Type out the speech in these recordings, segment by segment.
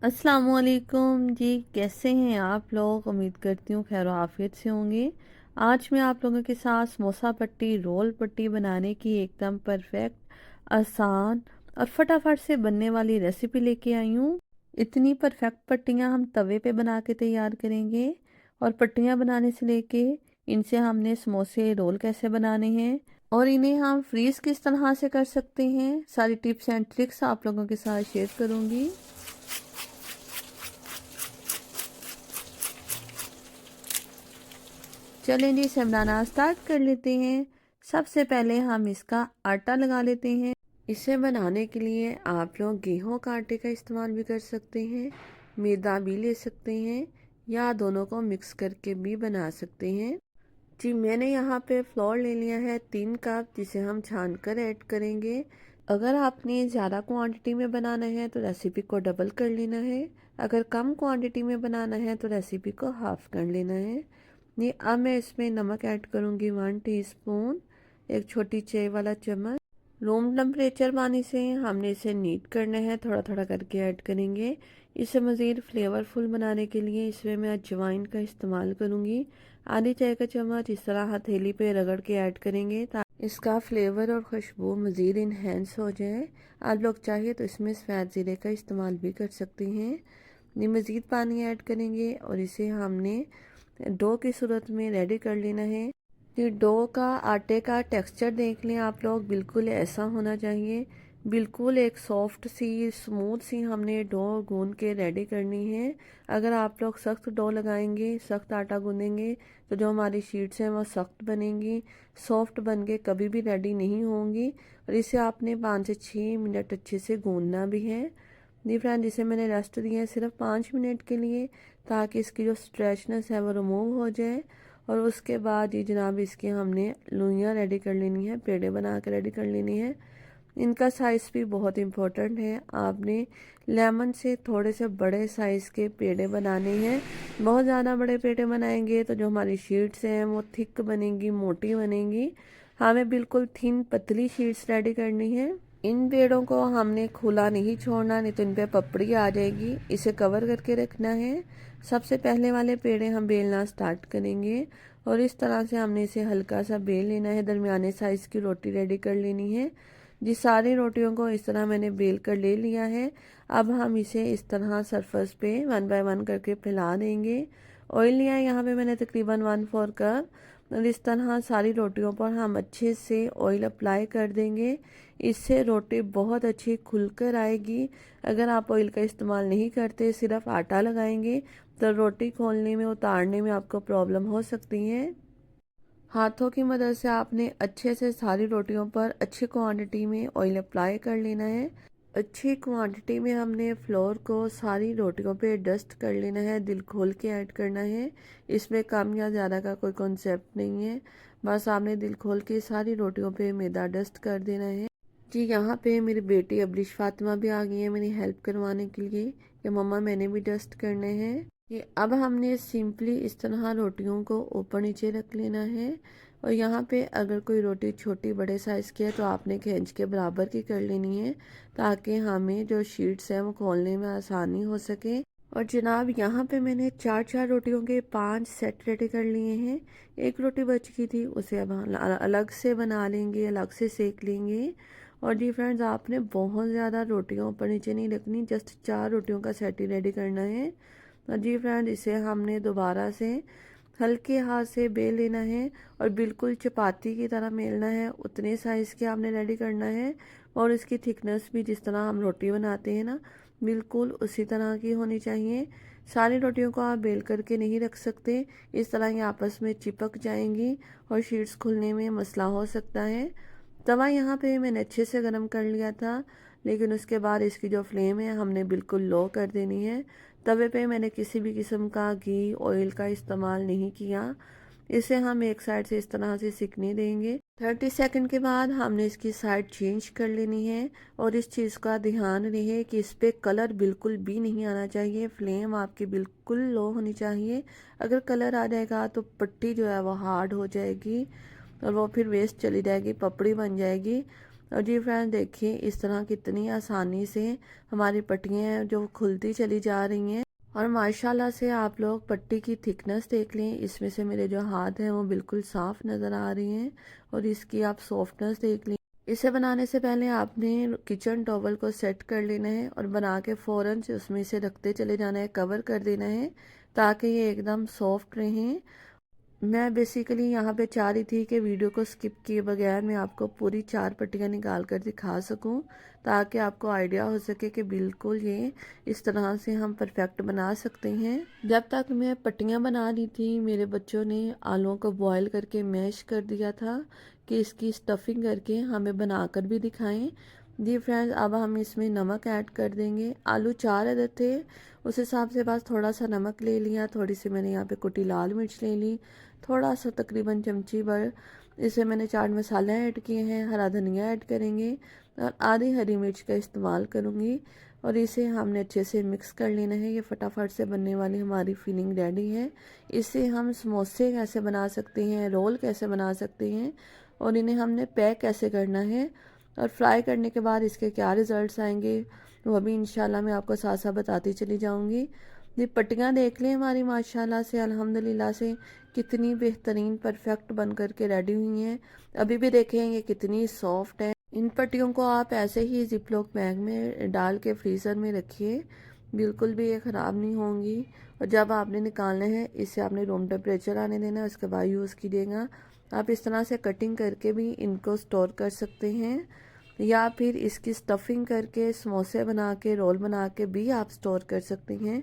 अस्सलामुअलैकुम जी। कैसे हैं आप लोग? उम्मीद करती हूँ खैर आफियत से होंगे। आज मैं आप लोगों के साथ समोसा पट्टी रोल पट्टी बनाने की एकदम परफेक्ट, आसान और फटाफट से बनने वाली रेसिपी लेके आई हूँ। इतनी परफेक्ट पट्टियाँ हम तवे पे बना के तैयार करेंगे। और पट्टियाँ बनाने से लेके इनसे हमने समोसे रोल कैसे बनाने हैं और इन्हें हम फ्रीज किस तरह से कर सकते हैं, सारी टिप्स एंड ट्रिक्स आप लोगों के साथ शेयर करूँगी। चलें जी, इसे बनाना स्टार्ट कर लेते हैं। सबसे पहले हम इसका आटा लगा लेते हैं। इसे बनाने के लिए आप लोग गेहूं का आटे का इस्तेमाल भी कर सकते हैं, मैदा भी ले सकते हैं या दोनों को मिक्स करके भी बना सकते हैं। जी, मैंने यहाँ पे फ्लोर ले लिया है 3 कप, जिसे हम छान कर ऐड करेंगे। अगर आपने ज़्यादा क्वांटिटी में बनाना है तो रेसिपी को डबल कर लेना है। अगर कम क्वांटिटी में बनाना है तो रेसिपी को हाफ कर लेना है। ये अब मैं इसमें नमक ऐड करूँगी 1 टीस्पून, एक छोटी चाय वाला चम्मच। रूम टेम्परेचर पानी से हमने इसे नीट करना है, थोड़ा थोड़ा करके ऐड करेंगे। इसे मज़ीद फ्लेवरफुल बनाने के लिए इसमें मैं अजवाइन का इस्तेमाल करूँगी। आधी चाय का चम्मच इस तरह हथेली पे रगड़ के ऐड करेंगे ताकि इसका फ्लेवर और खुशबू मज़ीद इन्हेंस हो जाए। आप लोग चाहिए तो इसमें सफ़ेद ज़ीरे का इस्तेमाल भी कर सकते हैं। ये मज़ीद पानी ऐड करेंगे और इसे हमने डो की सूरत में रेडी कर लेना है। ये डो का आटे का टेक्सचर देख लें आप लोग, बिल्कुल ऐसा होना चाहिए। बिल्कुल एक सॉफ्ट सी स्मूथ सी हमने डो गूंद के रेडी करनी है। अगर आप लोग सख्त डो लगाएंगे, सख्त आटा गूंदेंगे तो जो हमारी शीट्स हैं वो सख्त बनेंगी, सॉफ्ट बन के कभी भी रेडी नहीं होंगी। और इसे आपने 5 से 6 मिनट अच्छे से गूंदना भी है। जी फ्रेंड, जिसे मैंने रेस्ट दिया है सिर्फ 5 मिनट के लिए, ताकि इसकी जो स्ट्रेचनेस है वो रिमूव हो जाए। और उसके बाद ये जनाब इसकी हमने लुइयाँ रेडी कर लेनी है, पेड़े बना के रेडी कर लेनी है। इनका साइज़ भी बहुत इम्पोर्टेंट है। आपने लेमन से थोड़े से बड़े साइज़ के पेड़े बनाने हैं। बहुत ज़्यादा बड़े पेड़े बनाएंगे तो जो हमारी शीट्स हैं वो थिक बनेंगी, मोटी बनेंगी। हमें बिल्कुल थिन पतली शीट्स रेडी करनी है। इन पेड़ों को हमने खुला नहीं छोड़ना, नहीं तो इन पे पपड़ी आ जाएगी। इसे कवर करके रखना है। सबसे पहले वाले पेड़े हम बेलना स्टार्ट करेंगे और इस तरह से हमने इसे हल्का सा बेल लेना है। दरमियाने साइज़ की रोटी रेडी कर लेनी है। जी, सारी रोटियों को इस तरह मैंने बेल कर ले लिया है। अब हम इसे इस तरह सरफेस पे 1 बाय 1 करके फैला देंगे। ऑयल लिया है यहाँ पे मैंने तकरीबन 1/4 कप, और इस तरह सारी रोटियों पर हम अच्छे से ऑयल अप्लाई कर देंगे। इससे रोटी बहुत अच्छी खुलकर आएगी। अगर आप ऑयल का इस्तेमाल नहीं करते, सिर्फ आटा लगाएंगे, तो रोटी खोलने में, उतारने में आपको प्रॉब्लम हो सकती है। हाथों की मदद से आपने अच्छे से सारी रोटियों पर अच्छी क्वांटिटी में ऑयल अप्लाई कर लेना है। अच्छी क्वांटिटी में हमने फ्लोर को सारी रोटियों पे डस्ट कर लेना है, दिल खोल के ऐड करना है। इसमें कम या ज़्यादा का कोई कॉन्सेप्ट नहीं है। बस आपने दिल खोल के सारी रोटियों पे मैदा डस्ट कर देना है। जी, यहाँ पे मेरी बेटी अबलिश फातिमा भी आ गई है मेरी हेल्प करवाने के लिए कि मम्मा मैंने भी डस्ट करने हैं। ये अब हमने सिंपली इस तरह रोटियों को ऊपर नीचे रख लेना है। और यहाँ पे अगर कोई रोटी छोटी बड़े साइज़ की है तो आपने खेंच के बराबर की कर लेनी है, ताकि हमें जो शीट्स हैं वो खोलने में आसानी हो सके। और जनाब, यहाँ पे मैंने 4-4 रोटियों के 5 सेट रेडी कर लिए हैं। एक रोटी बच गई थी, उसे अब हम अलग से बना लेंगे, अलग से सेक लेंगे। और जी फ्रेंड्स, आपने बहुत ज़्यादा रोटियां ऊपर नीचे नहीं रखनी, जस्ट 4 रोटियों का सेट ही रेडी करना है। और जी फ्रेंड, इसे हमने दोबारा से हल्के हाथ से बेल लेना है और बिल्कुल चपाती की तरह बेलना है। उतने साइज़ के आपने रेडी करना है। और इसकी थिकनेस भी जिस तरह हम रोटी बनाते हैं ना, बिल्कुल उसी तरह की होनी चाहिए। सारी रोटियों को आप बेल करके नहीं रख सकते, इस तरह ये आपस में चिपक जाएंगी और शीट्स खुलने में मसला हो सकता है। तवा यहाँ पे मैंने अच्छे से गर्म कर लिया था, लेकिन उसके बाद इसकी जो फ्लेम है हमने बिल्कुल लो कर देनी है। तवे पे मैंने किसी भी किस्म का घी ऑयल का इस्तेमाल नहीं किया। इसे हम एक साइड से इस तरह से सिकने देंगे। 30 सेकंड के बाद हमने इसकी साइड चेंज कर लेनी है। और इस चीज़ का ध्यान रहे कि इस पे कलर बिल्कुल भी नहीं आना चाहिए। फ्लेम आपकी बिल्कुल लो होनी चाहिए। अगर कलर आ जाएगा तो पट्टी जो है वो हार्ड हो जाएगी और वो फिर वेस्ट चली जाएगी, पपड़ी बन जाएगी। और जी फ्रेंड्स देखिए इस तरह कितनी आसानी से हमारी पट्टियाँ जो खुलती चली जा रही हैं। और माशाल्लाह से आप लोग पट्टी की थिकनेस देख लें, इसमें से मेरे जो हाथ हैं वो बिल्कुल साफ नज़र आ रही हैं। और इसकी आप सॉफ्टनेस देख लें। इसे बनाने से पहले आपने किचन टॉवल को सेट कर लेना है और बना के फ़ौरन से उसमें से रखते चले जाना है, कवर कर देना है ताकि ये एकदम सॉफ्ट रहें। मैं बेसिकली यहाँ पे चाह रही थी कि वीडियो को स्किप किए बगैर मैं आपको पूरी 4 पट्टियाँ निकाल कर दिखा सकूँ ताकि आपको आइडिया हो सके कि बिल्कुल ये इस तरह से हम परफेक्ट बना सकते हैं। जब तक मैं पट्टियाँ बना रही थी मेरे बच्चों ने आलूओं को बॉईल करके मैश कर दिया था कि इसकी स्टफिंग करके हमें बनाकर भी दिखाएं। जी फ्रेंड्स अब हम इसमें नमक ऐड कर देंगे। आलू 4 अदद थे, उस हिसाब से बस थोड़ा सा नमक ले लिया, थोड़ी सी मैंने यहाँ पे कुटी लाल मिर्च ले ली, थोड़ा सा तकरीबन चमची भर इसे मैंने चाट मसाला ऐड किए हैं, हरा धनिया ऐड करेंगे और आधी हरी मिर्च का इस्तेमाल करूँगी। और इसे हमने अच्छे से मिक्स कर लेना है। ये फटाफट से बनने वाली हमारी फिलिंग रेडी है। इससे हम समोसे कैसे बना सकते हैं, रोल कैसे बना सकते हैं और इन्हें हमने पैक कैसे करना है और फ्राई करने के बाद इसके क्या रिजल्ट्स आएंगे वो भी इंशाल्लाह मैं आपको साथ साथ बताती चली जाऊंगी। ये पट्टियाँ देख लें हमारी माशाल्लाह से अल्हम्दुलिल्लाह से कितनी बेहतरीन परफेक्ट बन करके रेडी हुई हैं। अभी भी देखें ये कितनी सॉफ्ट है। इन पट्टियों को आप ऐसे ही जिपलॉक बैग में डाल के फ्रीज़र में रखिए, बिल्कुल भी ये ख़राब नहीं होंगी। और जब आपने निकालना है इसे आपने रूम टेम्परेचर आने देना है, उसके बाद यूज़ कीजिएगा। आप इस तरह से कटिंग करके भी इनको स्टोर कर सकते हैं या फिर इसकी स्टफिंग करके समोसे बना के रोल बना के भी आप स्टोर कर सकते हैं।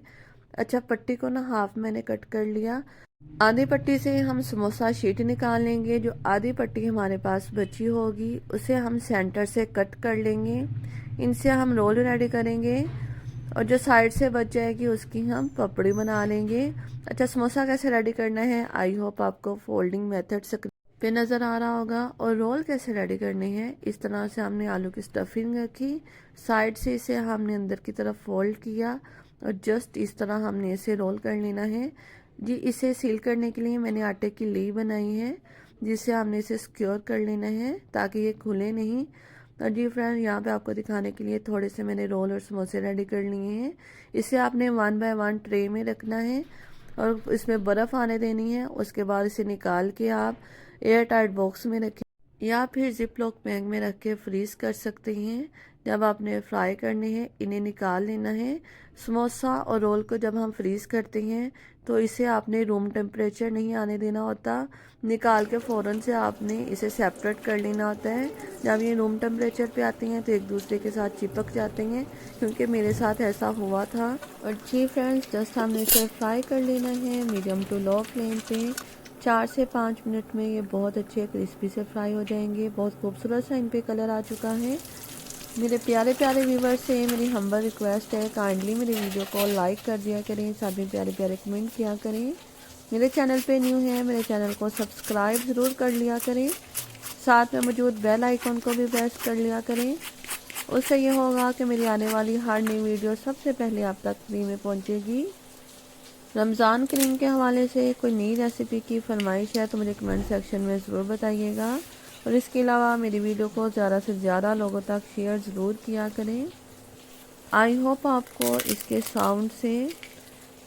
अच्छा पट्टी को ना हाफ मैंने कट कर लिया। आधी पट्टी से हम समोसा शीट निकाल लेंगे। जो आधी पट्टी हमारे पास बची होगी उसे हम सेंटर से कट कर लेंगे। इनसे हम रोल रेडी करेंगे और जो साइड से बच जाएगी उसकी हम पपड़ी बना लेंगे। अच्छा समोसा कैसे रेडी करना है आई होप आपको फोल्डिंग मेथड से पे नज़र आ रहा होगा। और रोल कैसे रेडी करने हैं, इस तरह से हमने आलू की स्टफिंग रखी, साइड से इसे हमने अंदर की तरफ फोल्ड किया और जस्ट इस तरह हमने इसे रोल कर लेना है। जी इसे सील करने के लिए मैंने आटे की लेई बनाई है जिससे हमने इसे सिक्योर कर लेना है ताकि ये खुले नहीं। और जी फ्रेंड यहाँ पे आपको दिखाने के लिए थोड़े से मैंने रोल और समोसे रेडी कर लिए हैं। इसे आपने 1 बाय 1 ट्रे में रखना है और इसमें बर्फ़ आने देनी है। उसके बाद इसे निकाल के आप एयर टाइट बॉक्स में रखें या फिर जिप लॉक बैग में रख के फ्रीज कर सकते हैं। जब आपने फ्राई करने हैं इन्हें निकाल लेना है। समोसा और रोल को जब हम फ्रीज करते हैं तो इसे आपने रूम टेम्परेचर नहीं आने देना होता, निकाल के फ़ौरन से आपने इसे सेपरेट कर लेना होता है। जब ये रूम टेम्परेचर पे आती हैं तो एक दूसरे के साथ चिपक जाते हैं, क्योंकि मेरे साथ ऐसा हुआ था। और जी फ्रेंड्स जस्ट हमने इसे फ्राई कर लेना है मीडियम टू लो फ्लेम पे। 4 से 5 मिनट में ये बहुत अच्छे क्रिस्पी से फ्राई हो जाएंगे। बहुत खूबसूरत सा इन पे कलर आ चुका है। मेरे प्यारे प्यारे व्यूवर्स से मेरी हम्बल रिक्वेस्ट है, काइंडली मेरे वीडियो को लाइक कर दिया करें, साथ में प्यारे प्यारे कमेंट किया करें। मेरे चैनल पे न्यू है मेरे चैनल को सब्सक्राइब ज़रूर कर लिया करें, साथ में मौजूद बेल आइकन को भी प्रेस कर लिया करें। उससे ये होगा कि मेरी आने वाली हर नई वीडियो सबसे पहले आप तक फ्री में पहुँचेगी। रमज़ान करीम के हवाले से कोई नई रेसिपी की फरमाइश है तो मुझे कमेंट सेक्शन में ज़रूर बताइएगा। और इसके अलावा मेरी वीडियो को ज़्यादा से ज़्यादा लोगों तक शेयर ज़रूर किया करें। आई होप आपको इसके साउंड से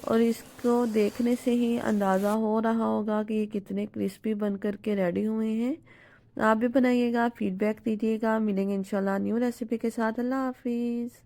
और इसको देखने से ही अंदाज़ा हो रहा होगा कि ये कितने क्रिस्पी बन कर के रेडी हुए हैं। आप भी बनाइएगा, फीडबैक दीजिएगा। मिलेंगे इंशाल्लाह न्यू रेसिपी के साथ। अल्लाह हाफिज़।